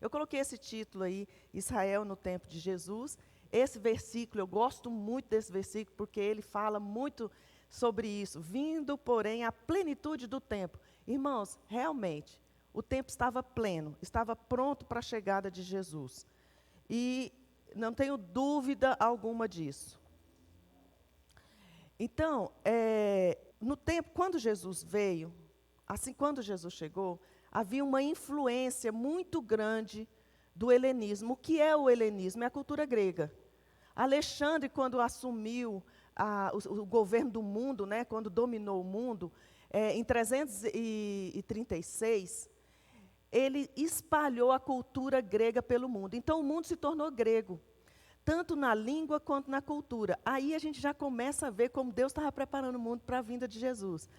Eu coloquei esse título aí, Israel no tempo de Jesus. Esse versículo, eu gosto muito desse versículo, porque ele fala muito sobre isso. Vindo, porém, à plenitude do tempo. Irmãos, realmente, o tempo estava pleno, estava pronto para a chegada de Jesus. E não tenho dúvida alguma disso. Então, no tempo, quando Jesus veio, assim, quando Jesus chegou, havia uma influência muito grande do helenismo. O que é o helenismo? É a cultura grega. Alexandre, quando assumiu o governo do mundo, né, quando dominou o mundo, em 336, ele espalhou a cultura grega pelo mundo. Então, o mundo se tornou grego, tanto na língua quanto na cultura. Aí a gente já começa a ver como Deus estava preparando o mundo para a vinda de Jesus.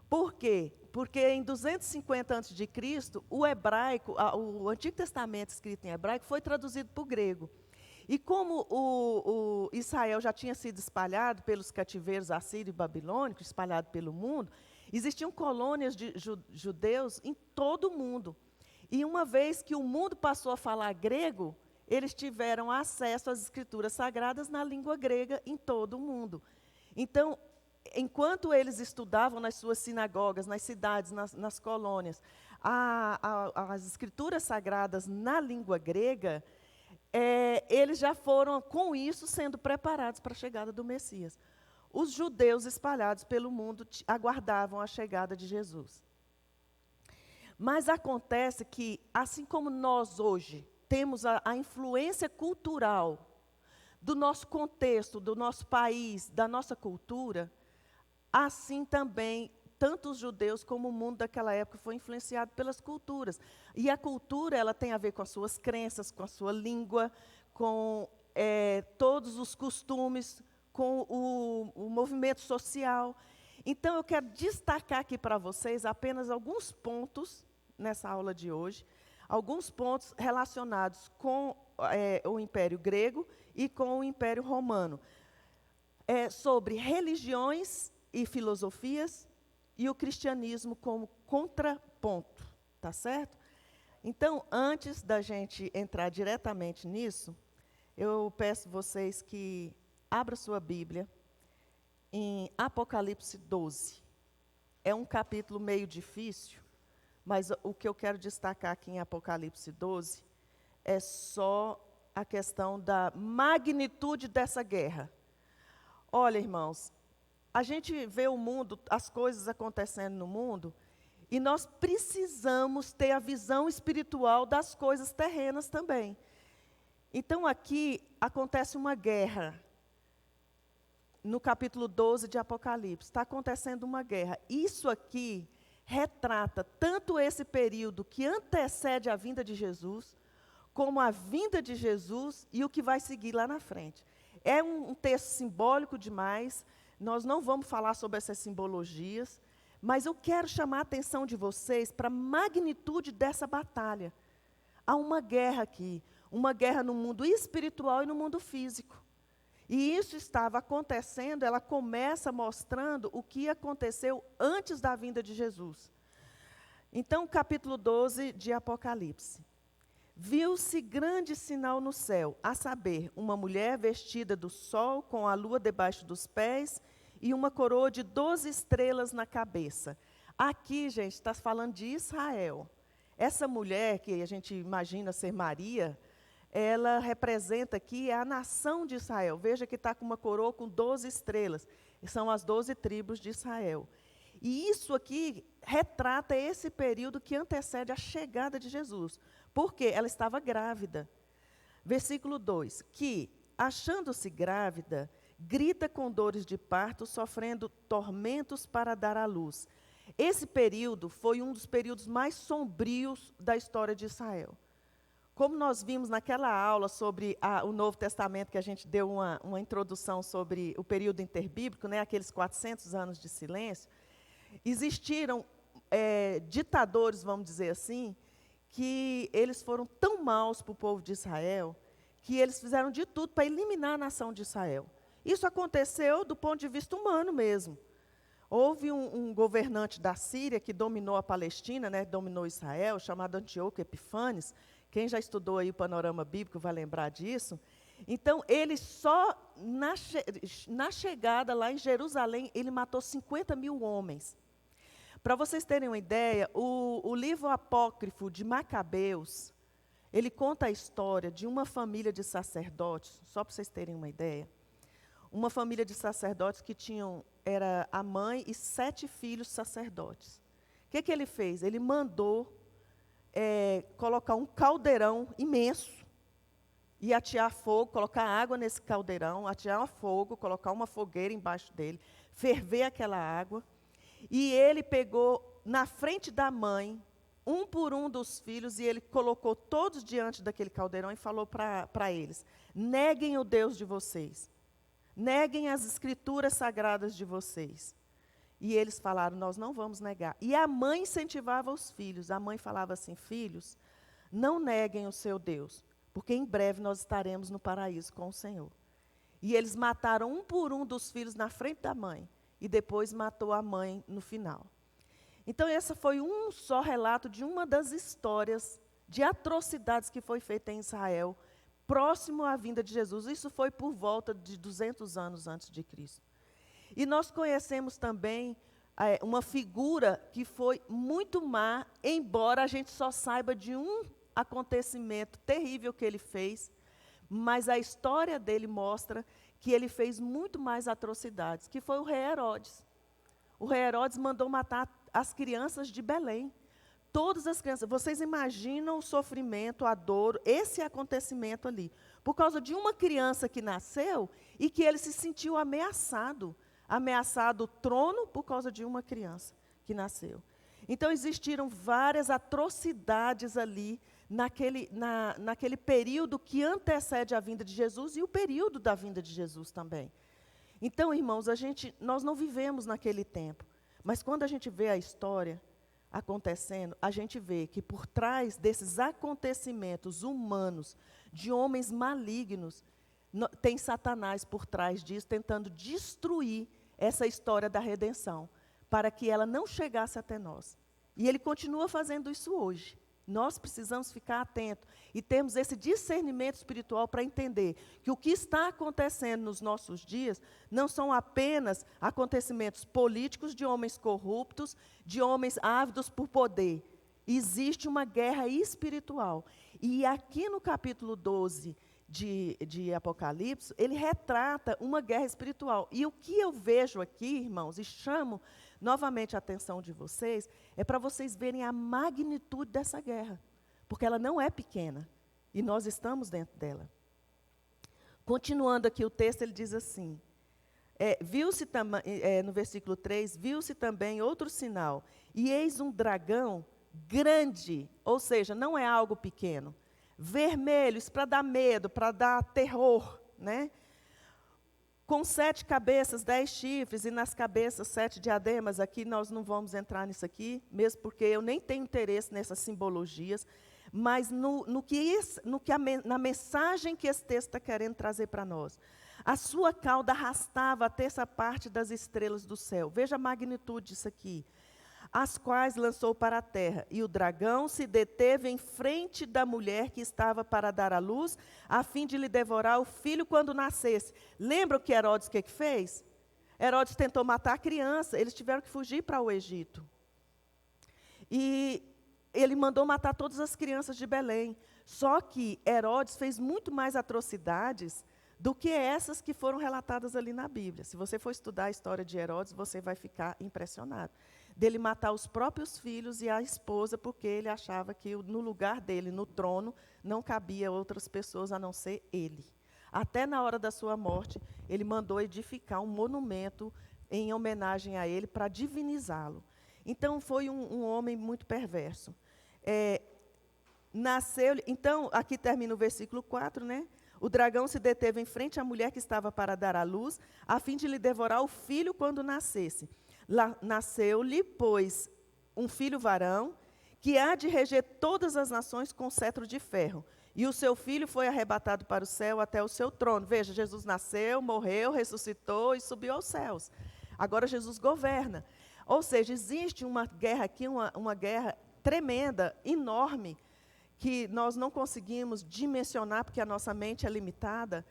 Por quê? Porque em 250 a.C., o hebraico, o Antigo Testamento escrito em hebraico, foi traduzido para o grego. E como o Israel já tinha sido espalhado pelos cativeiros assírio e babilônicos, espalhado pelo mundo, existiam colônias de judeus em todo o mundo. E uma vez que o mundo passou a falar grego, eles tiveram acesso às escrituras sagradas na língua grega em todo o mundo. Então, enquanto eles estudavam nas suas sinagogas, nas cidades, nas colônias, as escrituras sagradas na língua grega, eles já foram, com isso, sendo preparados para a chegada do Messias. Os judeus espalhados pelo mundo aguardavam a chegada de Jesus. Mas acontece que, assim como nós hoje temos a influência cultural do nosso contexto, do nosso país, da nossa cultura, assim também, tanto os judeus como o mundo daquela época foi influenciado pelas culturas. E a cultura, ela tem a ver com as suas crenças, com a sua língua, com todos os costumes, com o movimento social. Então, eu quero destacar aqui para vocês apenas alguns pontos, nessa aula de hoje, alguns pontos relacionados com o Império Grego e com o Império Romano. Sobre religiões e filosofias e o cristianismo como contraponto, tá certo? Então, antes da gente entrar diretamente nisso, eu peço vocês que abram sua Bíblia em Apocalipse 12. É um capítulo meio difícil, mas o que eu quero destacar aqui em Apocalipse 12 é só a questão da magnitude dessa guerra. Olha, irmãos, a gente vê o mundo, as coisas acontecendo no mundo, e nós precisamos ter a visão espiritual das coisas terrenas também. Então, aqui acontece uma guerra. No capítulo 12 de Apocalipse, está acontecendo uma guerra. Isso aqui retrata tanto esse período que antecede a vinda de Jesus, como a vinda de Jesus e o que vai seguir lá na frente. É um texto simbólico demais, nós não vamos falar sobre essas simbologias, mas eu quero chamar a atenção de vocês para a magnitude dessa batalha. Há uma guerra aqui, uma guerra no mundo espiritual e no mundo físico. E isso estava acontecendo, ela começa mostrando o que aconteceu antes da vinda de Jesus. Então, capítulo 12 de Apocalipse. Viu-se grande sinal no céu, a saber, uma mulher vestida do sol, com a lua debaixo dos pés, e uma coroa de 12 estrelas na cabeça. Aqui, gente, está falando de Israel. Essa mulher, que a gente imagina ser Maria, ela representa aqui a nação de Israel. Veja que está com uma coroa com 12 estrelas. São as 12 tribos de Israel. E isso aqui retrata esse período que antecede a chegada de Jesus. Porque ela estava grávida. Versículo 2. Que, achando-se grávida, grita com dores de parto, sofrendo tormentos para dar à luz. Esse período foi um dos períodos mais sombrios da história de Israel. Como nós vimos naquela aula sobre o Novo Testamento, que a gente deu uma introdução sobre o período interbíblico, né, aqueles 400 anos de silêncio, existiram ditadores, vamos dizer assim, que eles foram tão maus para o povo de Israel, que eles fizeram de tudo para eliminar a nação de Israel. Isso aconteceu do ponto de vista humano mesmo. Houve um governante da Síria que dominou a Palestina, né, dominou Israel, chamado Antíoco Epifanes, Quem já estudou aí o panorama bíblico vai lembrar disso. Então, ele só, na chegada lá em Jerusalém, ele matou 50 mil homens. Para vocês terem uma ideia, o livro apócrifo de Macabeus, ele conta a história de uma família de sacerdotes, só para vocês terem uma ideia. Uma família de sacerdotes que era a mãe e 7 filhos sacerdotes. O que ele fez? Ele mandou colocar um caldeirão imenso e atear fogo, colocar água nesse caldeirão, atear fogo, colocar uma fogueira embaixo dele, ferver aquela água. E ele pegou na frente da mãe, um por um dos filhos, e ele colocou todos diante daquele caldeirão e falou para eles: neguem o Deus de vocês, neguem as escrituras sagradas de vocês. E eles falaram: nós não vamos negar. E a mãe incentivava os filhos. A mãe falava assim: filhos, não neguem o seu Deus, porque em breve nós estaremos no paraíso com o Senhor. E eles mataram um por um dos filhos na frente da mãe, e depois matou a mãe no final. Então, esse foi um só relato de uma das histórias de atrocidades que foi feita em Israel, próximo à vinda de Jesus. Isso foi por volta de 200 anos antes de Cristo. E nós conhecemos também uma figura que foi muito má, embora a gente só saiba de um acontecimento terrível que ele fez, mas a história dele mostra que ele fez muito mais atrocidades, que foi o rei Herodes. O rei Herodes mandou matar as crianças de Belém. Todas as crianças. Vocês imaginam o sofrimento, a dor, esse acontecimento ali. Por causa de uma criança que nasceu e que ele se sentiu ameaçado. Ameaçado o trono por causa de uma criança que nasceu. Então, existiram várias atrocidades ali, naquele período que antecede a vinda de Jesus e o período da vinda de Jesus também. Então, irmãos, nós não vivemos naquele tempo, mas quando a gente vê a história acontecendo, a gente vê que por trás desses acontecimentos humanos, de homens malignos, tem Satanás por trás disso, tentando destruir essa história da redenção, para que ela não chegasse até nós. E ele continua fazendo isso hoje. Nós precisamos ficar atentos e termos esse discernimento espiritual para entender que o que está acontecendo nos nossos dias não são apenas acontecimentos políticos de homens corruptos, de homens ávidos por poder. Existe uma guerra espiritual. E aqui no capítulo 12 de Apocalipse, ele retrata uma guerra espiritual. E o que eu vejo aqui, irmãos, e chamo novamente a atenção de vocês, é para vocês verem a magnitude dessa guerra, porque ela não é pequena, e nós estamos dentro dela. Continuando aqui o texto, ele diz assim, no versículo 3, viu-se também outro sinal, e eis um dragão grande, ou seja, não é algo pequeno, vermelho, isso para dar medo, para dar terror, né? Com 7 cabeças, 10 chifres, e nas cabeças 7 diademas. Aqui nós não vamos entrar nisso aqui, mesmo porque eu nem tenho interesse nessas simbologias, mas na mensagem que esse texto está querendo trazer para nós. A sua cauda arrastava a terça parte das estrelas do céu. Veja a magnitude disso aqui. As quais lançou para a terra. E o dragão se deteve em frente da mulher que estava para dar à luz, a fim de lhe devorar o filho quando nascesse. Lembra o que Herodes que fez? Herodes tentou matar a criança, eles tiveram que fugir para o Egito. E ele mandou matar todas as crianças de Belém. Só que Herodes fez muito mais atrocidades do que essas que foram relatadas ali na Bíblia. Se você for estudar a história de Herodes, você vai ficar impressionado. Dele matar os próprios filhos e a esposa, porque ele achava que no lugar dele, no trono, não cabia outras pessoas a não ser ele. Até na hora da sua morte, ele mandou edificar um monumento em homenagem a ele para divinizá-lo. Então, foi um homem muito perverso. Então, aqui termina o versículo 4, né? O dragão se deteve em frente à mulher que estava para dar à luz, a fim de lhe devorar o filho quando nascesse. Nasceu-lhe, pois, um filho varão, que há de reger todas as nações com cetro de ferro. E o seu filho foi arrebatado para o céu até o seu trono. Veja, Jesus nasceu, morreu, ressuscitou e subiu aos céus. Agora Jesus governa. Ou seja, existe uma guerra aqui, uma guerra tremenda, enorme, que nós não conseguimos dimensionar, porque a nossa mente é limitada,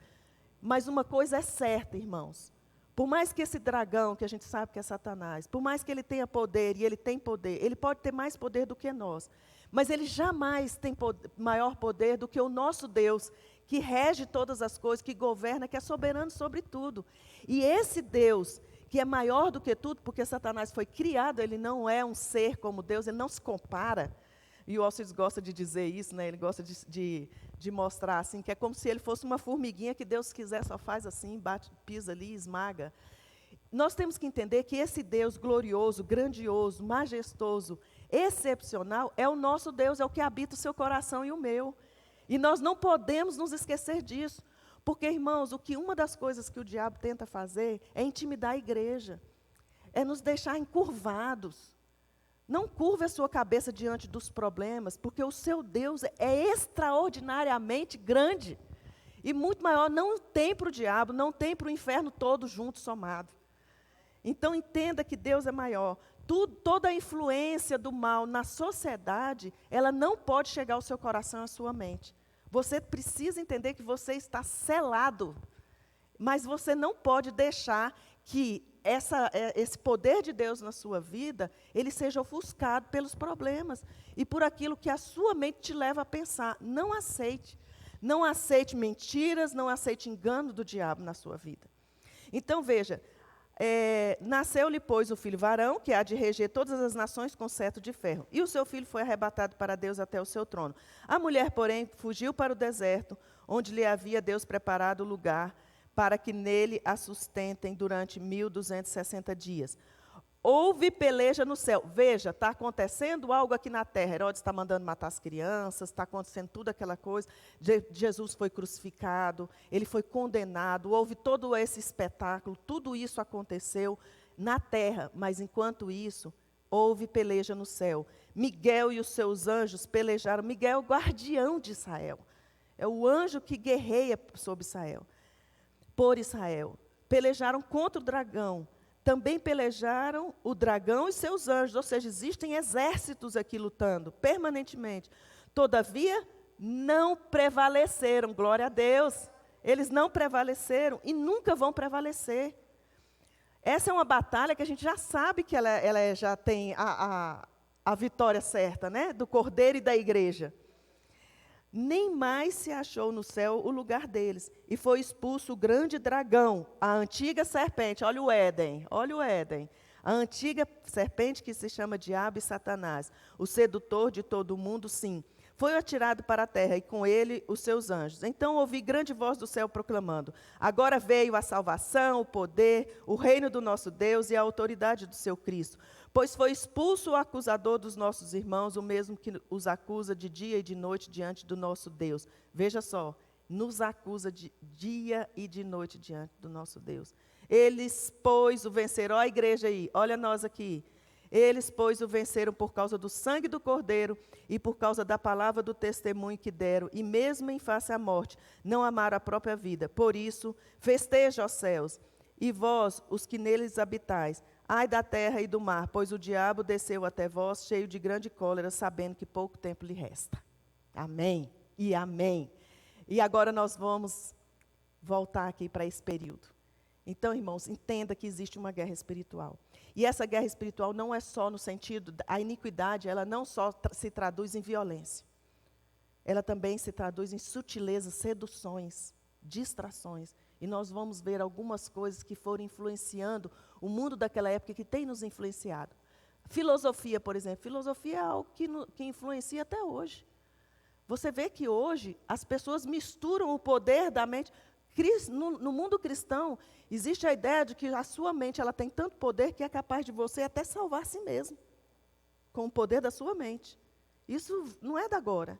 mas uma coisa é certa, irmãos. Por mais que esse dragão, que a gente sabe que é Satanás, por mais que ele tenha poder, e ele tem poder, ele pode ter mais poder do que nós, mas ele jamais tem maior poder do que o nosso Deus, que rege todas as coisas, que governa, que é soberano sobre tudo. E esse Deus, que é maior do que tudo, porque Satanás foi criado, ele não é um ser como Deus, ele não se compara. E o Alcides gosta de dizer isso, né? Ele gosta de mostrar assim, que é como se ele fosse uma formiguinha que Deus quiser só faz assim, bate, pisa ali, esmaga. Nós temos que entender que esse Deus glorioso, grandioso, majestoso, excepcional, é o nosso Deus, é o que habita o seu coração e o meu. E nós não podemos nos esquecer disso. Porque, irmãos, uma das coisas que o diabo tenta fazer é intimidar a igreja. É nos deixar encurvados. Não curve a sua cabeça diante dos problemas, porque o seu Deus é extraordinariamente grande. E muito maior, não tem para o diabo, não tem para o inferno todo junto, somado. Então entenda que Deus é maior. Toda a influência do mal na sociedade, ela não pode chegar ao seu coração e à sua mente. Você precisa entender que você está selado, mas você não pode deixar que esse poder de Deus na sua vida, ele seja ofuscado pelos problemas e por aquilo que a sua mente te leva a pensar. Não aceite. Não aceite mentiras, não aceite engano do diabo na sua vida. Então, veja, nasceu-lhe, pois, o filho varão, que há de reger todas as nações com cetro de ferro. E o seu filho foi arrebatado para Deus até o seu trono. A mulher, porém, fugiu para o deserto, onde lhe havia Deus preparado o lugar, para que nele a sustentem durante 1260 dias. Houve peleja no céu. Veja, está acontecendo algo aqui na terra. Herodes está mandando matar as crianças, está acontecendo tudo aquela coisa. Jesus foi crucificado, ele foi condenado, houve todo esse espetáculo, tudo isso aconteceu na terra. Mas, enquanto isso, houve peleja no céu. Miguel e os seus anjos pelejaram. Miguel é o guardião de Israel. É o anjo que guerreia sobre Israel. Por Israel. Pelejaram contra o dragão. Também pelejaram o dragão e seus anjos, ou seja, existem exércitos aqui lutando permanentemente. Todavia, não prevaleceram, glória a Deus. Eles não prevaleceram e nunca vão prevalecer. Essa é uma batalha que a gente já sabe que ela já tem a vitória certa, né? Do Cordeiro e da igreja. Nem mais se achou no céu o lugar deles. E foi expulso o grande dragão, a antiga serpente. Olha o Éden, olha o Éden. A antiga serpente que se chama Diabo e Satanás, o sedutor de todo o mundo, sim. Foi atirado para a terra e com ele os seus anjos. Então ouvi grande voz do céu proclamando: agora veio a salvação, o poder, o reino do nosso Deus e a autoridade do seu Cristo. Pois foi expulso o acusador dos nossos irmãos, o mesmo que os acusa de dia e de noite diante do nosso Deus. Veja só, nos acusa de dia e de noite diante do nosso Deus. Eles, pois, o venceram. Olha a igreja aí, olha nós aqui. Eles, pois, o venceram por causa do sangue do Cordeiro e por causa da palavra do testemunho que deram, e mesmo em face à morte, não amaram a própria vida. Por isso, festeja, ó céus, e vós, os que neles habitais. Ai da terra e do mar, pois o diabo desceu até vós, cheio de grande cólera, sabendo que pouco tempo lhe resta. Amém e amém. E agora nós vamos voltar aqui para esse período. Então, irmãos, entenda que existe uma guerra espiritual. E essa guerra espiritual não é só no sentido, a iniquidade, ela não só se traduz em violência. Ela também se traduz em sutilezas, seduções, distrações. E nós vamos ver algumas coisas que foram influenciando o mundo daquela época, que tem nos influenciado. Filosofia, por exemplo. Filosofia é algo que influencia até hoje. Você vê que hoje as pessoas misturam o poder da mente. No mundo cristão, existe a ideia de que a sua mente ela tem tanto poder que é capaz de você até salvar a si mesmo, com o poder da sua mente. Isso não é de agora.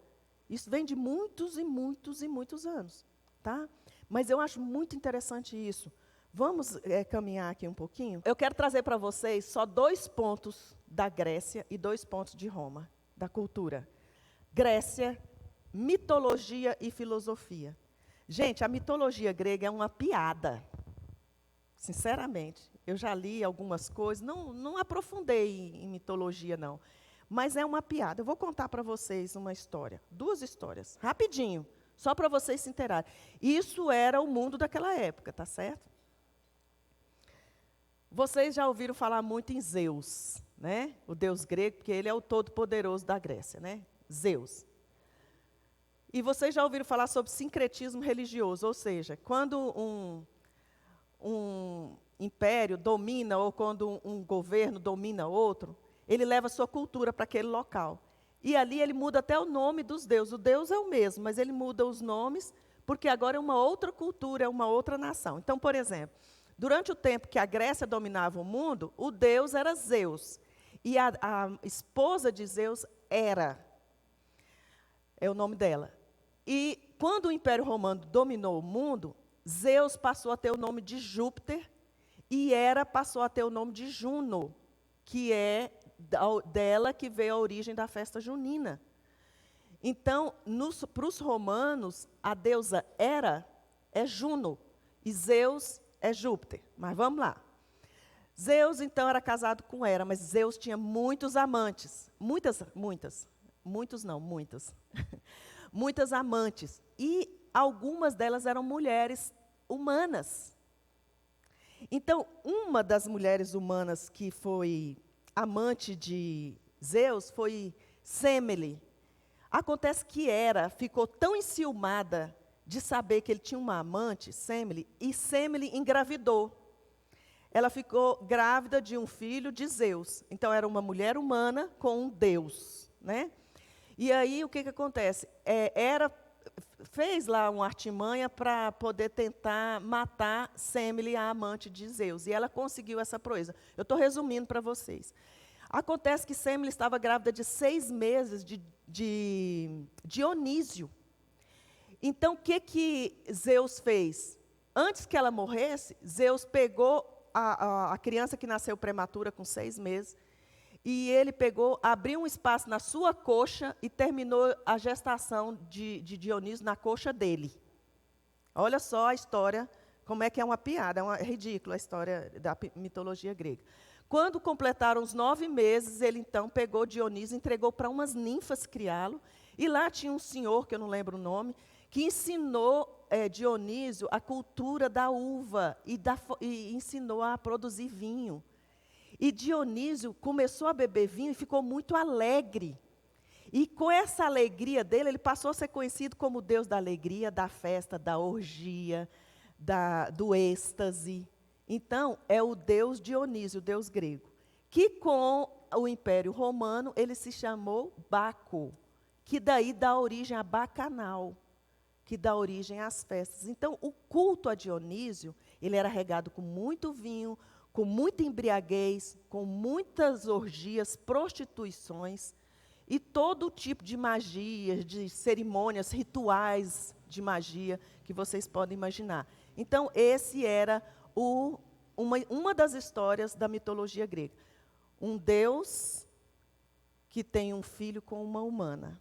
Isso vem de muitos e muitos e muitos anos. Tá? Mas eu acho muito interessante isso. Vamos caminhar aqui um pouquinho? Eu quero trazer para vocês só 2 pontos da Grécia e 2 pontos de Roma, da cultura. Grécia, mitologia e filosofia. Gente, a mitologia grega é uma piada. Sinceramente, eu já li algumas coisas, não aprofundei em mitologia, não. Mas é uma piada. Eu vou contar para vocês uma história, 2 histórias, rapidinho, só para vocês se inteirarem. Isso era o mundo daquela época, tá certo? Vocês já ouviram falar muito em Zeus, né? O deus grego, porque ele é o todo-poderoso da Grécia, né? Zeus. E vocês já ouviram falar sobre sincretismo religioso, ou seja, quando um império domina, ou quando um governo domina outro, ele leva a sua cultura para aquele local. E ali ele muda até o nome dos deuses. O Deus é o mesmo, mas ele muda os nomes, porque agora é uma outra cultura, é uma outra nação. Então, por exemplo, durante o tempo que a Grécia dominava o mundo, o deus era Zeus. E a esposa de Zeus, Hera, é o nome dela. E quando o Império Romano dominou o mundo, Zeus passou a ter o nome de Júpiter e Hera passou a ter o nome de Juno, que é dela que veio a origem da festa junina. Então, para os romanos, a deusa Hera é Juno e Zeus é Júpiter. Mas vamos lá. Zeus, então, era casado com Hera, mas Zeus tinha muitos amantes. Muitas. Muitos não, muitas. Muitas amantes. E algumas delas eram mulheres humanas. Então, uma das mulheres humanas que foi amante de Zeus foi Semele. Acontece que Hera ficou tão enciumada de saber que ele tinha uma amante, Semele, e Semele engravidou. Ela ficou grávida de um filho de Zeus. Então, era uma mulher humana com um deus, né? E aí, o que acontece? Hera fez lá uma artimanha para poder tentar matar Semele, a amante de Zeus. E ela conseguiu essa proeza. Eu estou resumindo para vocês. Acontece que Semele estava grávida de 6 meses de Dionísio. Então, o que Zeus fez? Antes que ela morresse, Zeus pegou a criança que nasceu prematura com 6 meses, e ele abriu um espaço na sua coxa e terminou a gestação de Dionísio na coxa dele. Olha só a história, como é que é uma piada, é ridícula a história da mitologia grega. Quando completaram os 9 meses, ele então pegou Dionísio, entregou para umas ninfas criá-lo, e lá tinha um senhor, que eu não lembro o nome, que ensinou Dionísio a cultura da uva e ensinou a produzir vinho. E Dionísio começou a beber vinho e ficou muito alegre. E com essa alegria dele, ele passou a ser conhecido como o deus da alegria, da festa, da orgia, do êxtase. Então, é o deus Dionísio, o deus grego, que com o Império Romano, ele se chamou Baco, que daí dá origem a Bacanal, que dá origem às festas. Então, o culto a Dionísio, ele era regado com muito vinho, com muita embriaguez, com muitas orgias, prostituições, e todo tipo de magias, de cerimônias, rituais de magia que vocês podem imaginar. Então, esse era uma das histórias da mitologia grega. Um deus que tem um filho com uma humana.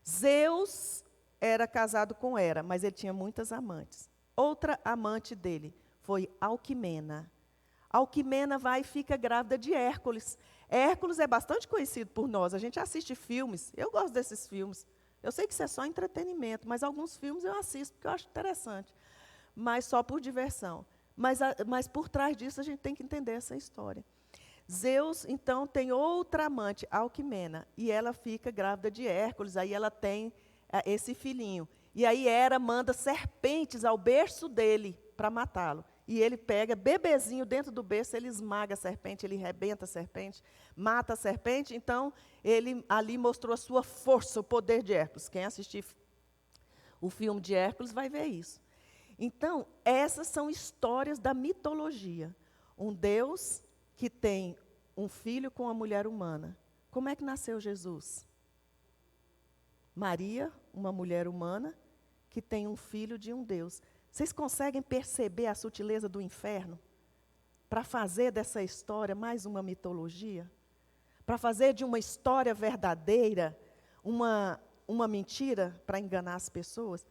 Zeus era casado com Hera, mas ele tinha muitas amantes. Outra amante dele foi Alquimena. Alquimena vai e fica grávida de Hércules. Hércules é bastante conhecido por nós. A gente assiste filmes. Eu gosto desses filmes. Eu sei que isso é só entretenimento, mas alguns filmes eu assisto porque eu acho interessante. Mas só por diversão. Mas por trás disso a gente tem que entender essa história. Zeus, então, tem outra amante, Alquimena, e ela fica grávida de Hércules. Aí ela tem esse filhinho. E aí Hera manda serpentes ao berço dele para matá-lo. E ele pega bebezinho dentro do berço, ele esmaga a serpente, ele rebenta a serpente, mata a serpente. Então, ele ali mostrou a sua força, o poder de Hércules. Quem assistir o filme de Hércules vai ver isso. Então, essas são histórias da mitologia. Um Deus que tem um filho com uma mulher humana. Como é que nasceu Jesus? Maria, uma mulher humana, que tem um filho de um Deus. Vocês conseguem perceber a sutileza do inferno? Para fazer dessa história mais uma mitologia? Para fazer de uma história verdadeira uma mentira para enganar as pessoas?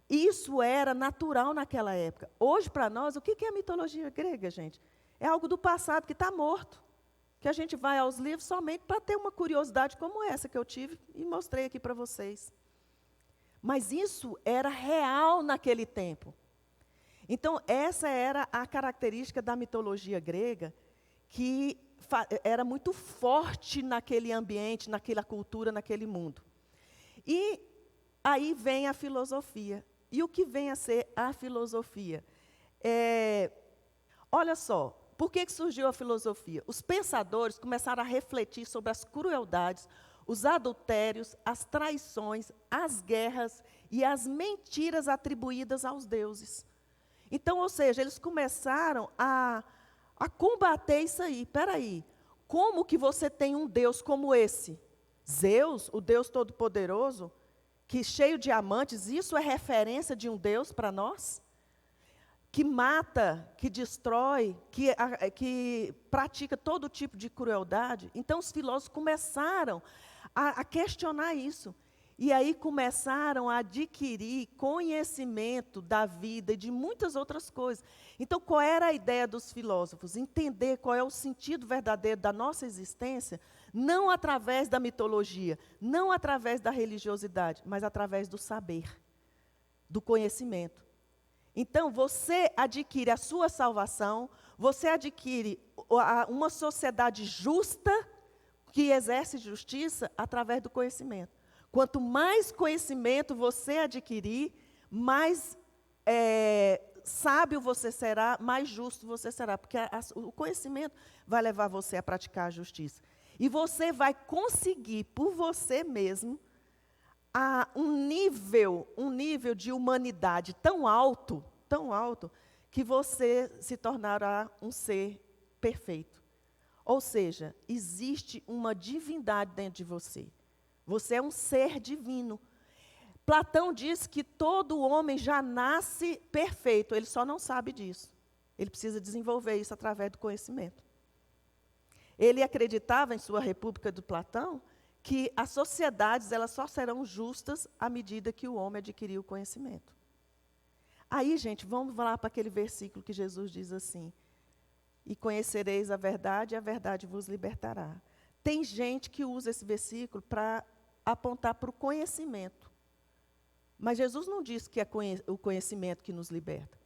Isso era natural naquela época. Hoje, para nós, o que é a mitologia grega, gente? É algo do passado que está morto. que a gente vai aos livros somente para ter uma curiosidade como essa que eu tive e mostrei aqui para vocês. Mas isso era real naquele tempo. Então, essa era a característica da mitologia grega, que era muito forte naquele ambiente, naquela cultura, naquele mundo. E aí vem a filosofia. E o que vem a ser a filosofia? Olha só, por que surgiu a filosofia? Os pensadores começaram a refletir sobre as crueldades, os adultérios, as traições, as guerras e as mentiras atribuídas aos deuses. Então, ou seja, eles começaram a combater isso aí. Espera aí, como que você tem um Deus como esse? Zeus, o Deus Todo-Poderoso, que cheio de amantes, isso é referência de um Deus para nós? Que mata, que destrói, que pratica todo tipo de crueldade. Então, os filósofos começaram a questionar isso. E aí começaram a adquirir conhecimento da vida e de muitas outras coisas. Então, qual era a ideia dos filósofos? Entender qual é o sentido verdadeiro da nossa existência, não através da mitologia, não através da religiosidade, mas através do saber, do conhecimento. Então, você adquire a sua salvação, você adquire uma sociedade justa, que exerce justiça, através do conhecimento. Quanto mais conhecimento você adquirir, mais sábio você será, mais justo você será. Porque o conhecimento vai levar você a praticar a justiça. E você vai conseguir, por você mesmo, um nível de humanidade tão alto, que você se tornará um ser perfeito. Ou seja, existe uma divindade dentro de você. Você é um ser divino. Platão diz que todo homem já nasce perfeito, ele só não sabe disso. Ele precisa desenvolver isso através do conhecimento. Ele acreditava, em sua República de Platão, que as sociedades elas só serão justas à medida que o homem adquirir o conhecimento. Aí, gente, vamos lá para aquele versículo que Jesus diz assim: e conhecereis a verdade vos libertará. Tem gente que usa esse versículo para apontar para o conhecimento. Mas Jesus não disse que é o conhecimento que nos liberta.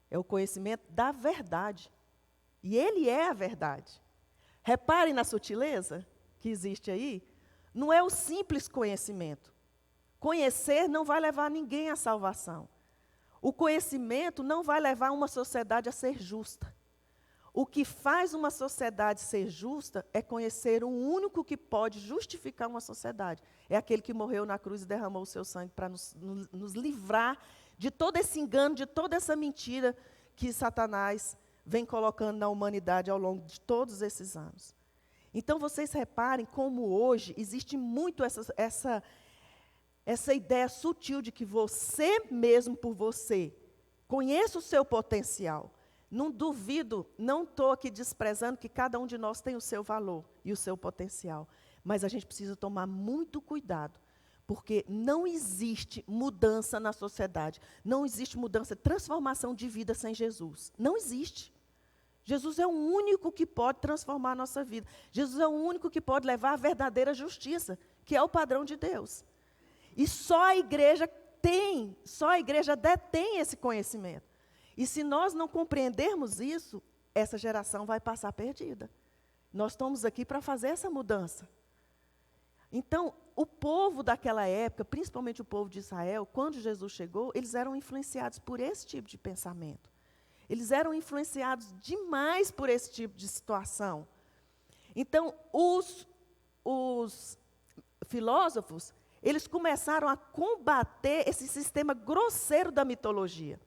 É o conhecimento da verdade. E Ele é a verdade. Reparem na sutileza que existe aí. Não é o simples conhecimento. Conhecer não vai levar ninguém à salvação. O conhecimento não vai levar uma sociedade a ser justa. O que faz uma sociedade ser justa é conhecer o único que pode justificar uma sociedade. É aquele que morreu na cruz e derramou o seu sangue para nos livrar de todo esse engano, de toda essa mentira que Satanás vem colocando na humanidade ao longo de todos esses anos. Então, vocês reparem como hoje existe muito essa ideia sutil de que você mesmo por você conheça o seu potencial. Não duvido, não estou aqui desprezando que cada um de nós tem o seu valor e o seu potencial. Mas a gente precisa tomar muito cuidado, porque não existe mudança na sociedade. Não existe mudança, transformação de vida sem Jesus. Não existe. Jesus é o único que pode transformar a nossa vida. Jesus é o único que pode levar a verdadeira justiça, que é o padrão de Deus. E só a igreja detém esse conhecimento. E se nós não compreendermos isso, essa geração vai passar perdida. Nós estamos aqui para fazer essa mudança. Então, o povo daquela época, principalmente o povo de Israel, quando Jesus chegou, eles eram influenciados por esse tipo de pensamento. Eles eram influenciados demais por esse tipo de situação. Então, os filósofos, eles começaram a combater esse sistema grosseiro da mitologia.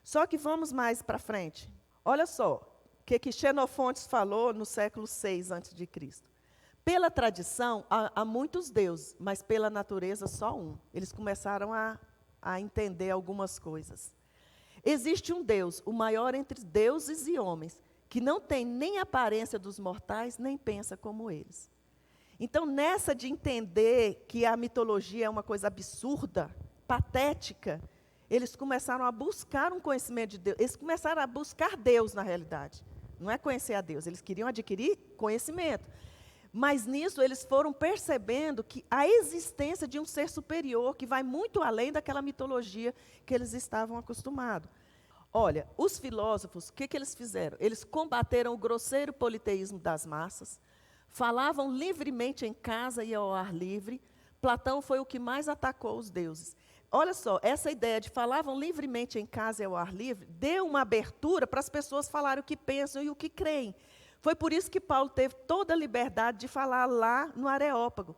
Só que vamos mais para frente. Olha só, o que Xenofontes falou no século VI a.C. Pela tradição, há muitos deuses, mas pela natureza só um. Eles começaram a entender algumas coisas. Existe um Deus, o maior entre deuses e homens, que não tem nem aparência dos mortais, nem pensa como eles. Então, nessa de entender que a mitologia é uma coisa absurda, patética, eles começaram a buscar um conhecimento de Deus. Eles começaram a buscar Deus, na realidade. não é conhecer a Deus, eles queriam adquirir conhecimento. Mas nisso eles foram percebendo que a existência de um ser superior que vai muito além daquela mitologia que eles estavam acostumados. Olha, os filósofos, o que eles fizeram? Eles combateram o grosseiro politeísmo das massas, falavam livremente em casa e ao ar livre. Platão foi o que mais atacou os deuses. Olha só, essa ideia de falavam livremente em casa e ao ar livre deu uma abertura para as pessoas falarem o que pensam e o que creem. Foi por isso que Paulo teve toda a liberdade de falar lá no Areópago.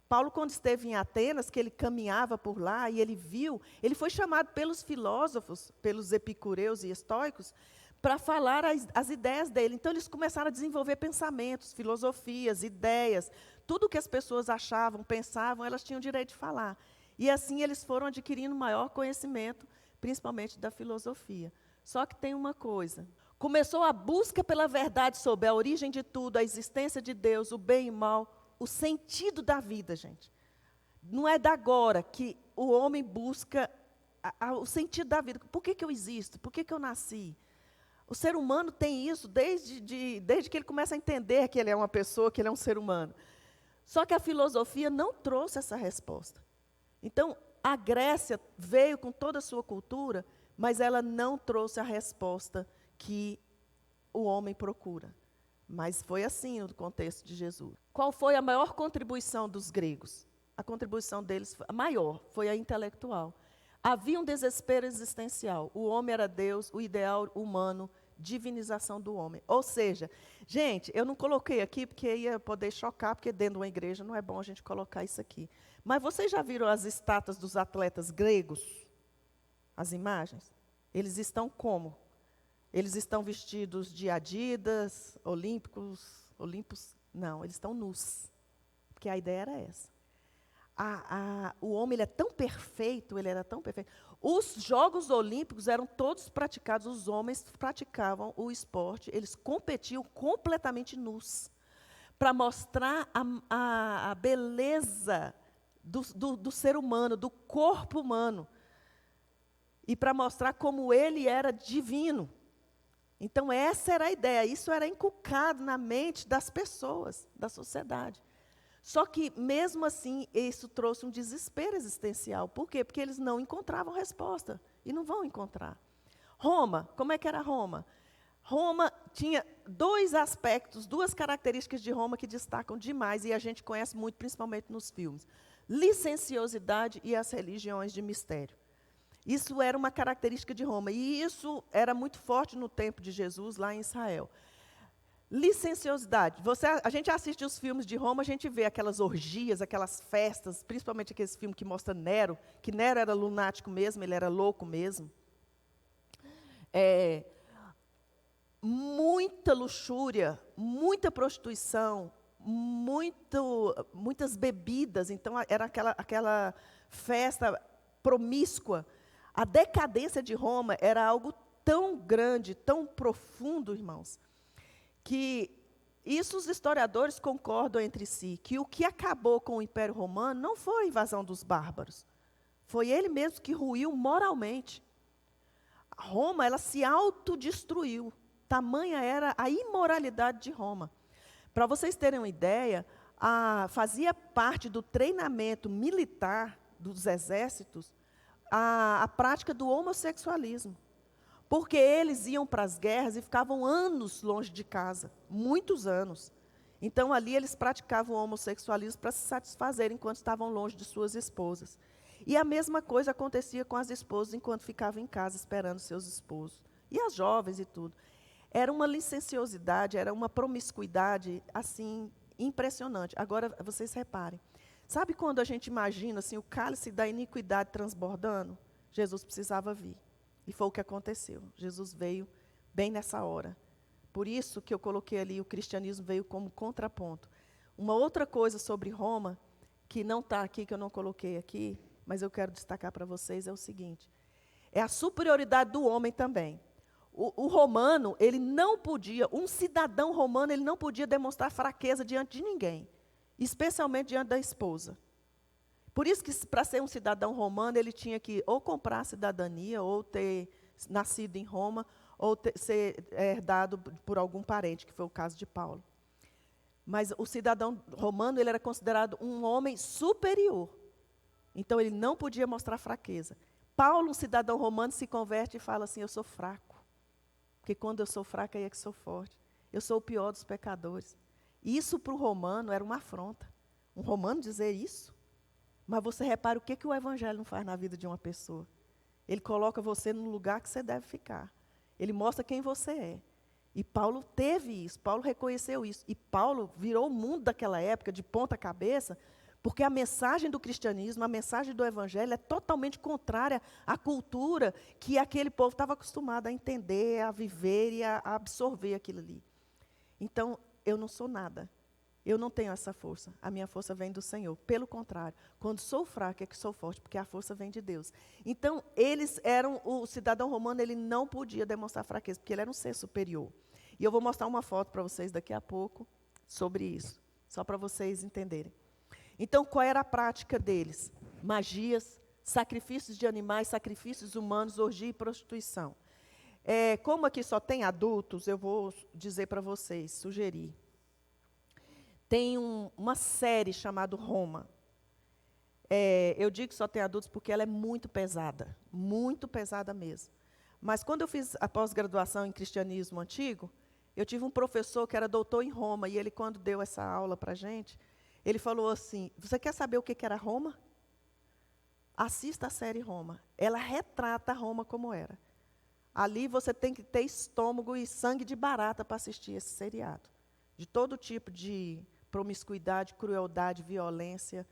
Paulo, quando esteve em Atenas, que ele caminhava por lá e ele viu, ele foi chamado pelos filósofos, pelos epicureus e estoicos, para falar as ideias dele. Então, eles começaram a desenvolver pensamentos, filosofias, ideias. Tudo que as pessoas achavam, pensavam, elas tinham direito de falar. E assim eles foram adquirindo maior conhecimento, principalmente da filosofia. Só que tem uma coisa. Começou a busca pela verdade sobre a origem de tudo, a existência de Deus, o bem e o mal, o sentido da vida, gente. Não é da agora que o homem busca o sentido da vida. Por que eu existo? Por que eu nasci? O ser humano tem isso desde que ele começa a entender que ele é uma pessoa, que ele é um ser humano. Só que a filosofia não trouxe essa resposta. Então, a Grécia veio com toda a sua cultura, mas ela não trouxe a resposta que o homem procura. Mas foi assim no contexto de Jesus. Qual foi a maior contribuição dos gregos? A contribuição deles, a maior, foi a intelectual. Havia um desespero existencial. O homem era Deus, o ideal humano, divinização do homem. Ou seja, gente, eu não coloquei aqui porque ia poder chocar, porque dentro de uma igreja não é bom a gente colocar isso aqui. Mas vocês já viram as estátuas dos atletas gregos? As imagens? Eles estão como? Eles estão vestidos de Adidas, Olimpos? Não, eles estão nus. Porque a ideia era essa. O homem ele é tão perfeito, ele era tão perfeito. Os Jogos Olímpicos eram todos praticados, os homens praticavam o esporte, eles competiam completamente nus, para mostrar a beleza do ser humano, do corpo humano, e para mostrar como ele era divino. Então, essa era a ideia, isso era inculcado na mente das pessoas, da sociedade. Só que, mesmo assim, isso trouxe um desespero existencial. Por quê? Porque eles não encontravam resposta, e não vão encontrar. Roma, como é que era Roma? Roma tinha dois aspectos, duas características de Roma que destacam demais, e a gente conhece muito, principalmente nos filmes. Licenciosidade e as religiões de mistério. Isso era uma característica de Roma, e isso era muito forte no tempo de Jesus, lá em Israel. Licenciosidade. A gente assiste os filmes de Roma, a gente vê aquelas orgias, aquelas festas, principalmente aqueles filmes que mostra Nero, que Nero era lunático mesmo, ele era louco mesmo. Muita luxúria, muita prostituição, muitas bebidas, então era aquela festa promíscua. A decadência de Roma era algo tão grande, tão profundo, irmãos, que isso os historiadores concordam entre si, que o que acabou com o Império Romano não foi a invasão dos bárbaros, foi ele mesmo que ruiu moralmente. Roma, ela se autodestruiu, tamanha era a imoralidade de Roma. Para vocês terem uma ideia, fazia parte do treinamento militar dos exércitos a prática do homossexualismo. Porque eles iam para as guerras e ficavam anos longe de casa, muitos anos. Então, ali eles praticavam o homossexualismo para se satisfazer enquanto estavam longe de suas esposas. E a mesma coisa acontecia com as esposas enquanto ficavam em casa esperando seus esposos. E as jovens e tudo. Era uma licenciosidade, era uma promiscuidade, assim, impressionante. Agora, vocês reparem. Sabe quando a gente imagina assim, o cálice da iniquidade transbordando? Jesus precisava vir. E foi o que aconteceu. Jesus veio bem nessa hora. Por isso que eu coloquei ali, o cristianismo veio como contraponto. Uma outra coisa sobre Roma, que não está aqui, que eu não coloquei aqui, mas eu quero destacar para vocês, é o seguinte. É a superioridade do homem também. O romano, ele não podia, um cidadão romano, ele não podia demonstrar fraqueza diante de ninguém. Especialmente diante da esposa. Por isso que, para ser um cidadão romano, ele tinha que ou comprar a cidadania, ou ter nascido em Roma, ou ser herdado por algum parente, que foi o caso de Paulo. Mas o cidadão romano, ele era considerado um homem superior. Então, ele não podia mostrar fraqueza. Paulo, um cidadão romano, se converte e fala assim, eu sou fraco. Porque quando eu sou fraco, aí é que sou forte. Eu sou o pior dos pecadores. Isso para o romano era uma afronta. Um romano dizer isso. Mas você repara o que o evangelho não faz na vida de uma pessoa. Ele coloca você no lugar que você deve ficar. Ele mostra quem você é. E Paulo teve isso, Paulo reconheceu isso. E Paulo virou o mundo daquela época de ponta cabeça, porque a mensagem do cristianismo, a mensagem do evangelho é totalmente contrária à cultura que aquele povo estava acostumado a entender, a viver e a absorver aquilo ali. Então, eu não sou nada. Eu não tenho essa força. A minha força vem do Senhor. Pelo contrário, quando sou fraco é que sou forte, porque a força vem de Deus. Então, o cidadão romano, ele não podia demonstrar fraqueza, porque ele era um ser superior. E eu vou mostrar uma foto para vocês daqui a pouco sobre isso, só para vocês entenderem. Então, qual era a prática deles? Magias, sacrifícios de animais, sacrifícios humanos, orgia e prostituição. Como aqui só tem adultos, eu vou dizer para vocês, sugerir. Tem uma série chamada Roma. Eu digo que só tem adultos porque ela é muito pesada mesmo. Mas quando eu fiz a pós-graduação em cristianismo antigo, eu tive um professor que era doutor em Roma, e ele, quando deu essa aula para a gente, ele falou assim, você quer saber o que era Roma? Assista a série Roma. Ela retrata Roma como era. Ali você tem que ter estômago e sangue de barata para assistir esse seriado. De todo tipo de promiscuidade, crueldade, violência,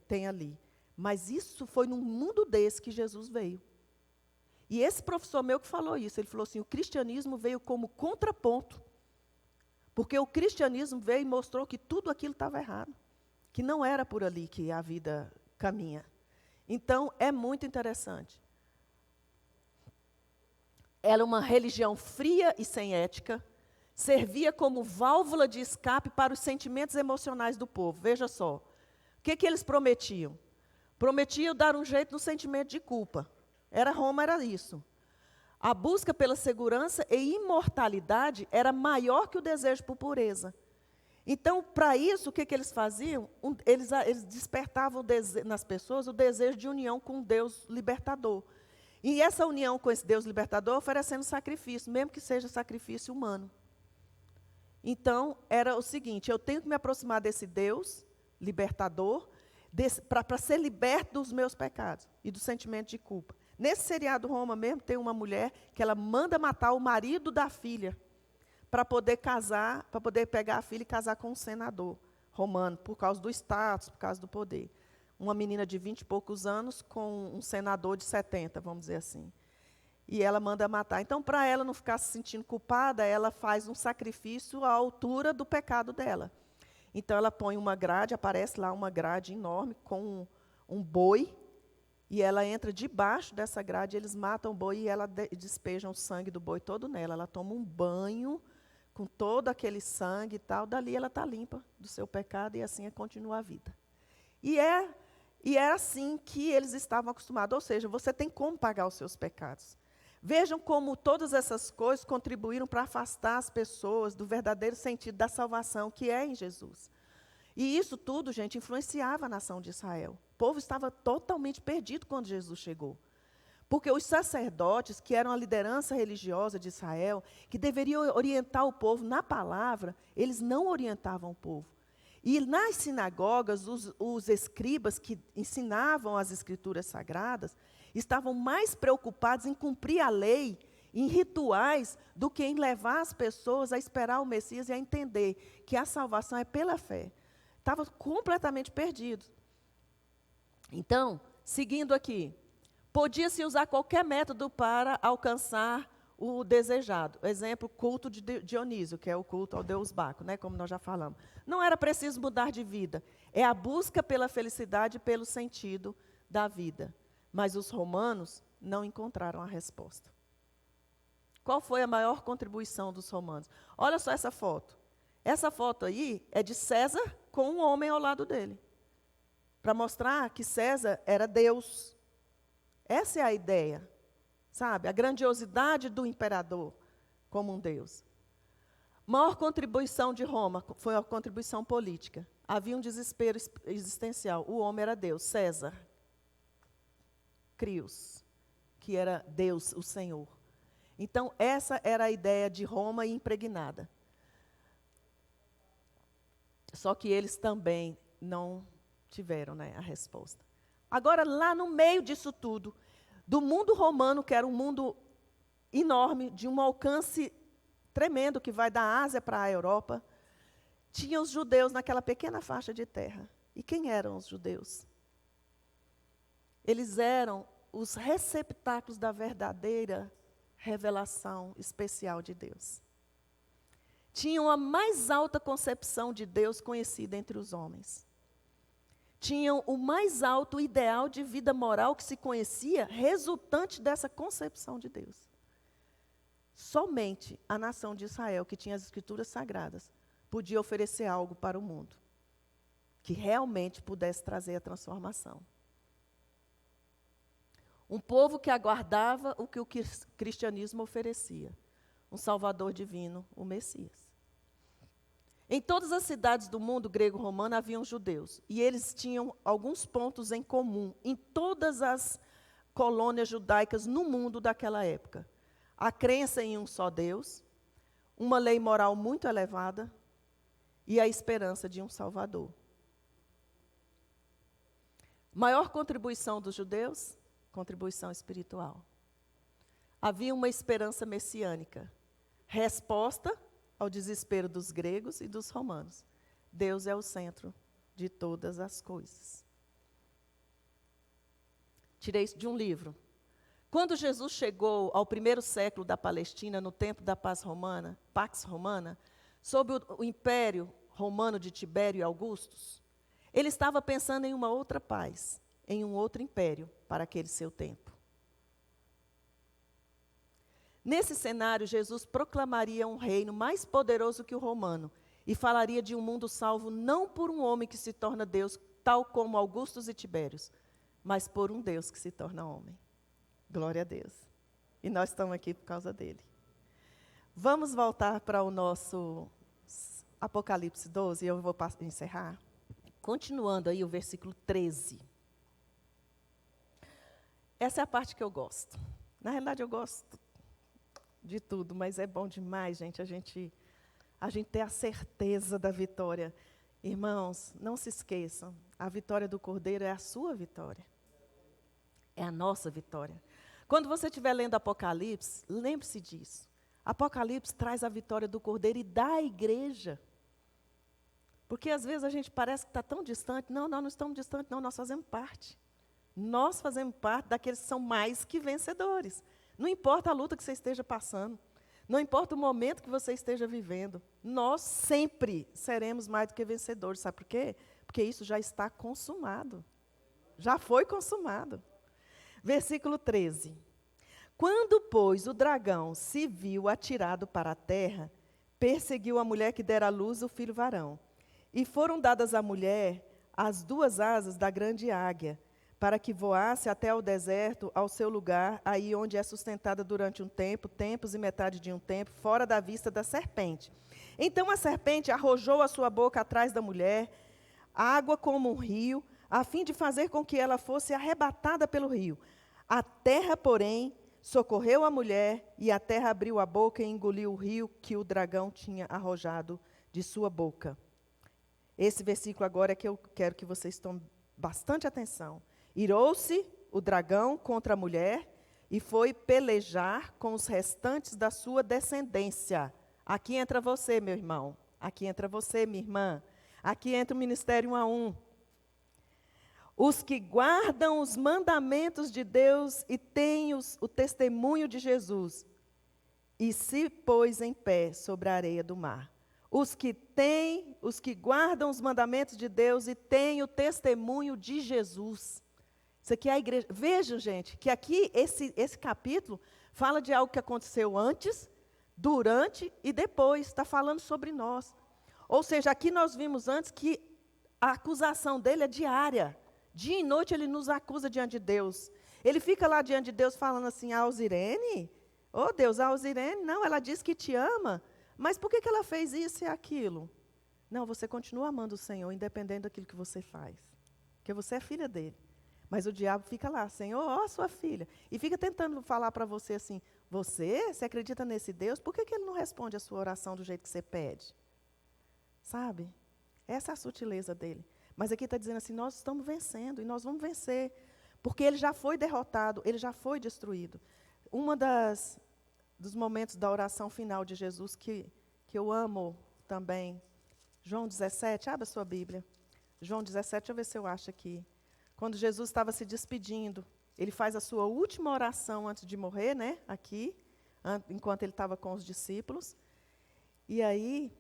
tem ali. Mas isso foi num mundo desse que Jesus veio. E esse professor meu que falou isso, ele falou assim, o cristianismo veio como contraponto, porque o cristianismo veio e mostrou que tudo aquilo estava errado, que não era por ali que a vida caminha. Então, é muito interessante. Era uma religião fria e sem ética, servia como válvula de escape para os sentimentos emocionais do povo. Veja só, o que eles prometiam? Prometiam dar um jeito no sentimento de culpa. Roma era isso. A busca pela segurança e imortalidade era maior que o desejo por pureza. Então, para isso, o que eles faziam? Eles despertavam nas pessoas o desejo de união com Deus libertador. E essa união com esse Deus libertador oferecendo sacrifício, mesmo que seja sacrifício humano. Então, era o seguinte, eu tenho que me aproximar desse Deus libertador, para ser liberto dos meus pecados e do sentimento de culpa. Nesse seriado Roma mesmo, tem uma mulher que ela manda matar o marido da filha para poder casar, para poder pegar a filha e casar com um senador romano, por causa do status, por causa do poder. Uma menina de 20 e poucos anos com um senador de 70, vamos dizer assim. E ela manda matar. Então, para ela não ficar se sentindo culpada, ela faz um sacrifício à altura do pecado dela. Então, ela põe uma grade, aparece lá uma grade enorme com um boi, e ela entra debaixo dessa grade, eles matam o boi e ela despejam o sangue do boi todo nela. Ela toma um banho com todo aquele sangue e tal, dali ela está limpa do seu pecado e assim continua a vida. E é assim que eles estavam acostumados, ou seja, você tem como pagar os seus pecados. Vejam como todas essas coisas contribuíram para afastar as pessoas do verdadeiro sentido da salvação, que é em Jesus. E isso tudo, gente, influenciava a nação de Israel. O povo estava totalmente perdido quando Jesus chegou. Porque os sacerdotes, que eram a liderança religiosa de Israel, que deveriam orientar o povo na palavra, eles não orientavam o povo. E nas sinagogas, os escribas que ensinavam as escrituras sagradas, estavam mais preocupados em cumprir a lei, em rituais, do que em levar as pessoas a esperar o Messias e a entender que a salvação é pela fé. Estavam completamente perdidos. Então, seguindo aqui, podia-se usar qualquer método para alcançar o desejado. Exemplo, culto de Dionísio, que é o culto ao deus Baco, né, como nós já falamos. Não era preciso mudar de vida. É a busca pela felicidade e pelo sentido da vida. Mas os romanos não encontraram a resposta. Qual foi a maior contribuição dos romanos? Olha só essa foto. Essa foto aí é de César com um homem ao lado dele. Para mostrar que César era Deus. Essa é a ideia. sabe? A grandiosidade do imperador como um Deus. Maior contribuição de Roma foi a contribuição política. Havia um desespero existencial. O homem era Deus, César. Crios, que era Deus, o Senhor. Então, essa era a ideia de Roma impregnada. Só que eles também não tiveram, né, a resposta. Agora, lá no meio disso tudo, do mundo romano, que era um mundo enorme, de um alcance tremendo, que vai da Ásia para a Europa, tinha os judeus naquela pequena faixa de terra. E quem eram os judeus? Eles eram os receptáculos da verdadeira revelação especial de Deus. Tinham a mais alta concepção de Deus conhecida entre os homens. Tinham o mais alto ideal de vida moral que se conhecia, resultante dessa concepção de Deus. Somente a nação de Israel, que tinha as Escrituras Sagradas, podia oferecer algo para o mundo, que realmente pudesse trazer a transformação. Um povo que aguardava o que o cristianismo oferecia. Um Salvador divino, o Messias. Em todas as cidades do mundo grego-romano haviam judeus. E eles tinham alguns pontos em comum em todas as colônias judaicas no mundo daquela época. A crença em um só Deus, uma lei moral muito elevada e a esperança de um Salvador. Maior contribuição dos judeus? Contribuição espiritual. Havia uma esperança messiânica. Resposta ao desespero dos gregos e dos romanos. Deus é o centro de todas as coisas. Tirei isso de um livro. Quando Jesus chegou ao primeiro século da Palestina, no tempo da Pax Romana, sob o império romano de Tibério e Augustus, ele estava pensando em uma outra paz, em um outro império para aquele seu tempo. Nesse cenário, Jesus proclamaria um reino mais poderoso que o romano e falaria de um mundo salvo não por um homem que se torna Deus, tal como Augustus e Tibérios, mas por um Deus que se torna homem. Glória a Deus. E nós estamos aqui por causa dele. Vamos voltar para o nosso Apocalipse 12, e eu vou encerrar. Continuando aí o versículo 13. Essa é a parte que eu gosto. Na realidade, eu gosto de tudo, mas é bom demais, gente, a gente ter a certeza da vitória. Irmãos, não se esqueçam, a vitória do Cordeiro é a sua vitória. É a nossa vitória. Quando você estiver lendo Apocalipse, lembre-se disso. Apocalipse traz a vitória do Cordeiro e da igreja. Porque às vezes a gente parece que está tão distante. Não, nós não estamos distantes, não, nós fazemos parte. Nós fazemos parte daqueles que são mais que vencedores. Não importa a luta que você esteja passando, não importa o momento que você esteja vivendo, nós sempre seremos mais do que vencedores. Sabe por quê? Porque isso já está consumado. Já foi consumado. Versículo 13. Quando, pois, o dragão se viu atirado para a terra, perseguiu a mulher que dera à luz o filho varão. E foram dadas à mulher as duas asas da grande águia, para que voasse até ao deserto, ao seu lugar, aí onde é sustentada durante um tempo, tempos e metade de um tempo, fora da vista da serpente. Então a serpente arrojou a sua boca atrás da mulher, água como um rio, a fim de fazer com que ela fosse arrebatada pelo rio. A terra, porém, socorreu a mulher, e a terra abriu a boca e engoliu o rio que o dragão tinha arrojado de sua boca. Esse versículo agora é que eu quero que vocês tomem bastante atenção. Irou-se o dragão contra a mulher e foi pelejar com os restantes da sua descendência. Aqui entra você, meu irmão. Aqui entra você, minha irmã. Aqui entra o ministério 1 a 1. Os que guardam os mandamentos de Deus e têm o testemunho de Jesus, e se pôs em pé sobre a areia do mar. Os que guardam os mandamentos de Deus e têm o testemunho de Jesus. Isso aqui é a igreja. Vejam, gente, que aqui esse capítulo fala de algo que aconteceu antes, durante e depois. Está falando sobre nós. Ou seja, aqui nós vimos antes que a acusação dele é diária. Dia e noite ele nos acusa diante de Deus. Ele fica lá diante de Deus falando assim, a Alzirene? Oh Deus, a Alzirene, não, ela disse que te ama, mas por que ela fez isso e aquilo? Não, você continua amando o Senhor, independente daquilo que você faz. Porque você é filha dele. Mas o diabo fica lá, Senhor, ó sua filha. E fica tentando falar para você assim, você acredita nesse Deus? Por que ele não responde a sua oração do jeito que você pede? Sabe? Essa é a sutileza dele. Mas aqui está dizendo assim, nós estamos vencendo e nós vamos vencer. Porque ele já foi derrotado, ele já foi destruído. Dos momentos da oração final de Jesus que eu amo também, João 17, abra sua Bíblia. João 17, deixa eu ver se eu acho aqui. Quando Jesus estava se despedindo, ele faz a sua última oração antes de morrer, né? Aqui, enquanto ele estava com os discípulos. E aí,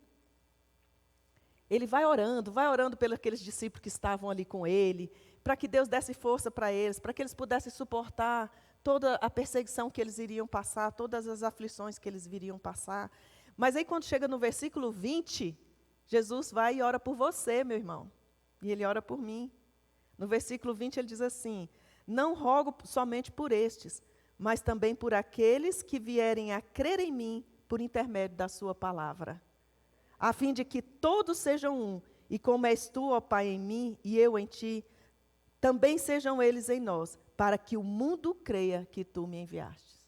ele vai orando pelos aqueles discípulos que estavam ali com ele, para que Deus desse força para eles, para que eles pudessem suportar toda a perseguição que eles iriam passar, todas as aflições que eles viriam passar. Mas aí, quando chega no versículo 20, Jesus vai e ora por você, meu irmão. E ele ora por mim. No versículo 20 ele diz assim, não rogo somente por estes, mas também por aqueles que vierem a crer em mim por intermédio da sua palavra, a fim de que todos sejam um, e como és tu, ó Pai, em mim e eu em ti, também sejam eles em nós, para que o mundo creia que tu me enviastes.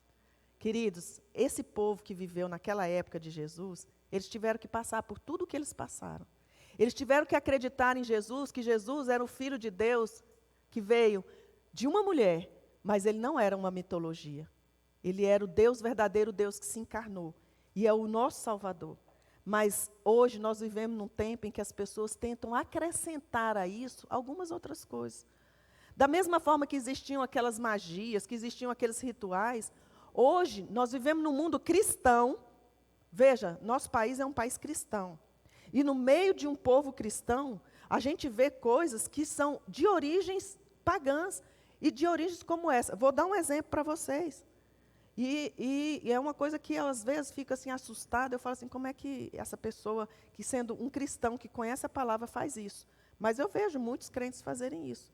Queridos, esse povo que viveu naquela época de Jesus, eles tiveram que passar por tudo o que eles passaram. Eles tiveram que acreditar em Jesus, que Jesus era o Filho de Deus, que veio de uma mulher, mas ele não era uma mitologia. Ele era o Deus verdadeiro, Deus que se encarnou. E é o nosso Salvador. Mas hoje nós vivemos num tempo em que as pessoas tentam acrescentar a isso algumas outras coisas. Da mesma forma que existiam aquelas magias, que existiam aqueles rituais, hoje nós vivemos num mundo cristão. Veja, nosso país é um país cristão. E no meio de um povo cristão, a gente vê coisas que são de origens pagãs e de origens como essa. Vou dar um exemplo para vocês. E é uma coisa que eu, às vezes, fico assim, assustada. Eu falo assim, como é que essa pessoa, que sendo um cristão, que conhece a palavra, faz isso? Mas eu vejo muitos crentes fazerem isso.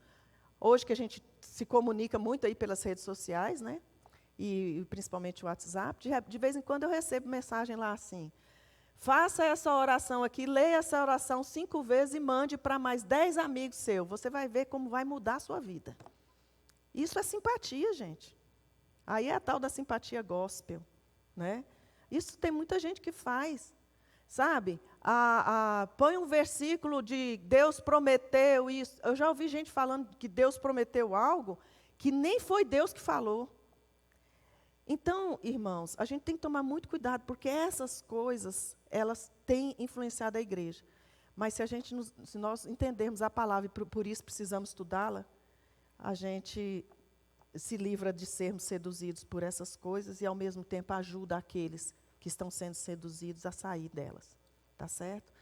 Hoje que a gente se comunica muito aí pelas redes sociais, né? E principalmente o WhatsApp, de vez em quando eu recebo mensagem lá assim, faça essa oração aqui, leia essa oração 5 vezes e mande para mais 10 amigos seus. Você vai ver como vai mudar a sua vida. Isso é simpatia, gente. Aí é a tal da simpatia gospel, né? Isso tem muita gente que faz, sabe? Põe um versículo de Deus prometeu isso. Eu já ouvi gente falando que Deus prometeu algo que nem foi Deus que falou. Então, irmãos, a gente tem que tomar muito cuidado, porque essas coisas, elas têm influenciado a igreja. Mas se nós entendermos a palavra e por isso precisamos estudá-la, a gente se livra de sermos seduzidos por essas coisas e, ao mesmo tempo, ajuda aqueles que estão sendo seduzidos a sair delas. Tá certo?